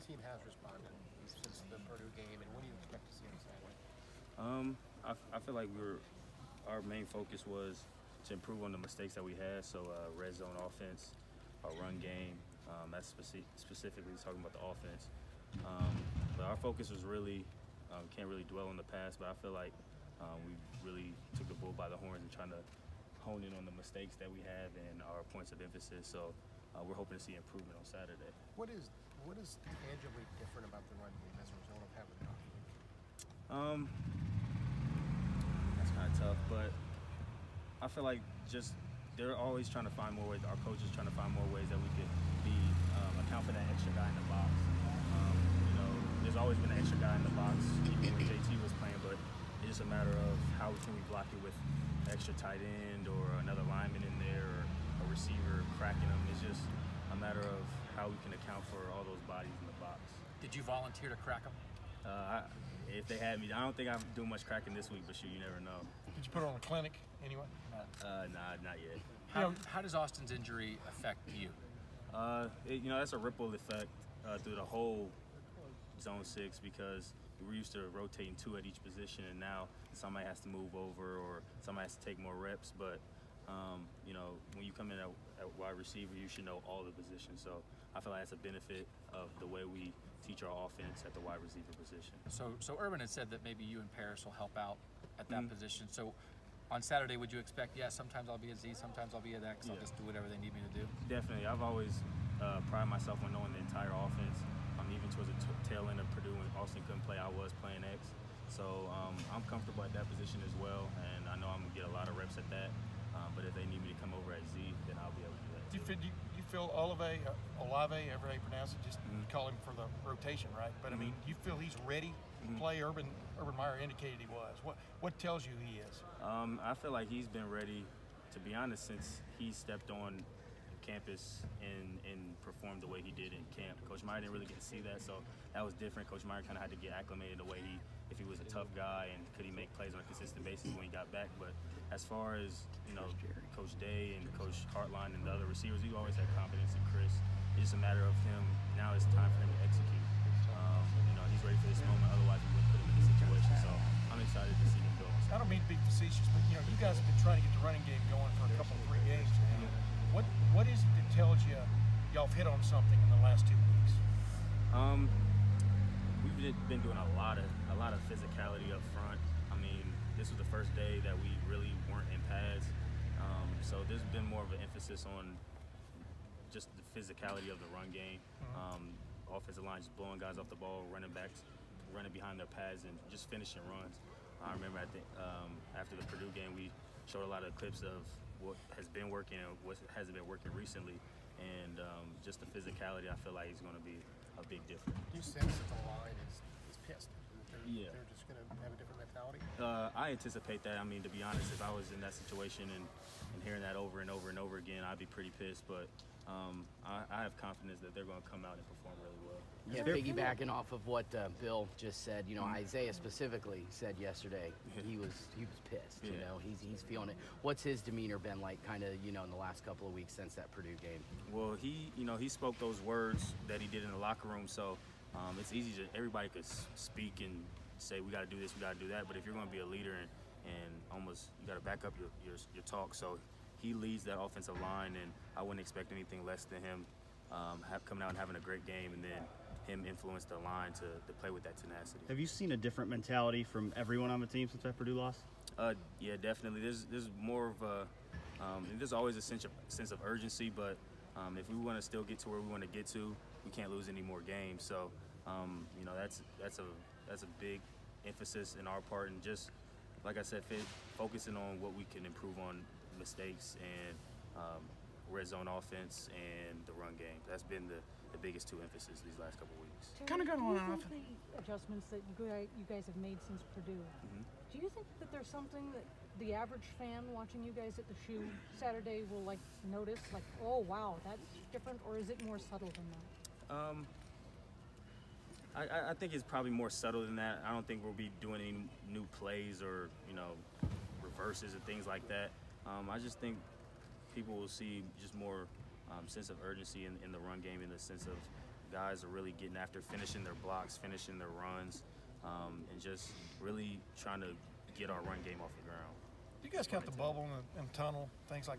team has responded since the Purdue game, and what do you expect to see on Saturday? I feel like our main focus was to improve on the mistakes that we had. So red zone offense, our run game. That's specifically talking about the offense. But our focus was really can't really dwell on the past, but I feel like we really took the bull by the horns and trying to hone in on the mistakes that we have and our points of emphasis. So we're hoping to see improvement on Saturday. What is tangibly different about the run game as a result of having the hockey? That's kind of tough, but I feel like just they're always trying to find more ways. Our coaches trying to find more ways that we could be account for that extra guy in the box. There's always been an extra guy in the box, even when JT was playing, but it's just a matter of how can we block it with an extra tight end or another lineman in there or a receiver cracking them. It's just a matter of how we can account for all those bodies in the box. Did you volunteer to crack them? If they had me, I don't think I'm doing much cracking this week, but shoot, you never know. Did you put on a clinic anyway? Nah, not yet. How does Austin's injury affect you? That's a ripple effect through the whole Zone 6 because we're used to rotating 2 at each position, and now somebody has to move over or somebody has to take more reps. But when you come in at wide receiver, you should know all the positions. So I feel like that's a benefit of the way we teach our offense at the wide receiver position. So Urban had said that maybe you and Paris will help out at that position. So on Saturday, would you expect, sometimes I'll be a Z, sometimes I'll be at X, I'll just do whatever they need me to do? Definitely. I've always prided myself on knowing the entire offense. Even towards the tail end of Purdue when Austin couldn't play, I was playing X. So I'm comfortable at that position as well, and I know I'm going to get a lot of reps at that. But if they need me to come over at Z, then I'll be able to do that. Do you feel Olave, however you pronounce it, just call him for the rotation, right? But I mean, you feel he's ready to play? Urban Meyer indicated he was. What tells you he is? I feel like he's been ready, to be honest, since he stepped on campus and performed the way he did in camp. Coach Meyer didn't really get to see that, so that was different. Coach Meyer kind of had to get acclimated the way if he was a tough guy and could he make plays on a consistent basis when he got back. But as far as Coach Day and Coach Hartline and the other receivers, we always had confidence in Chris. It's just a matter of him. Now it's time for him to execute. He's ready for this moment. Otherwise, we wouldn't put him in this situation. So I'm excited to see him go. I don't mean to be facetious, but you guys have been trying to get the running game going for a couple, 3 games. What is it that tells you y'all have hit on something in the last 2 weeks? We've been doing a lot of physicality up front. I mean, this was the first day that we really weren't in pads, so there's been more of an emphasis on just the physicality of the run game. Offensive line just blowing guys off the ball, running backs running behind their pads and just finishing runs. I remember after the Purdue game, we showed a lot of clips of what has been working and what hasn't been working recently, and just the physicality, I feel like is going to be a big difference. Do you sense that the line is pissed? Yeah. They're just going to have a different mentality? I anticipate that. I mean, to be honest, if I was in that situation and hearing that over and over and over again, I'd be pretty pissed. But I have confidence that they're going to come out and perform really well. Yeah, piggybacking off of what Bill just said, Isaiah specifically said yesterday he was pissed. He's feeling it. What's his demeanor been like, kind of, in the last couple of weeks since that Purdue game? Well, he spoke those words that he did in the locker room, so it's easy to everybody could speak and say we got to do this, we got to do that. But if you're going to be a leader and almost you got to back up your talk, so he leads that offensive line, and I wouldn't expect anything less than him coming out and having a great game, and then him influence the line to play with that tenacity. Have you seen a different mentality from everyone on the team since that Purdue loss? Yeah, definitely. There's more of a there's always a sense of urgency, but if we want to still get to where we want to get to, we can't lose any more games. So that's a big emphasis in our part, and just like I said, focusing on what we can improve on, mistakes and red zone offense and the run game. That's been the biggest 2 emphases these last couple of weeks. Kind of going on and off. The adjustments that you guys have made since Purdue, do you think that there's something that the average fan watching you guys at the shoe Saturday will notice, oh wow, that's different, or is it more subtle than that? I think it's probably more subtle than that. I don't think we'll be doing any new plays or reverses and things like that. I just think people will see just more sense of urgency in the run game, in the sense of guys are really getting after finishing their blocks, finishing their runs, and just really trying to get our run game off the ground. Do you guys count the bubble and tunnel, things like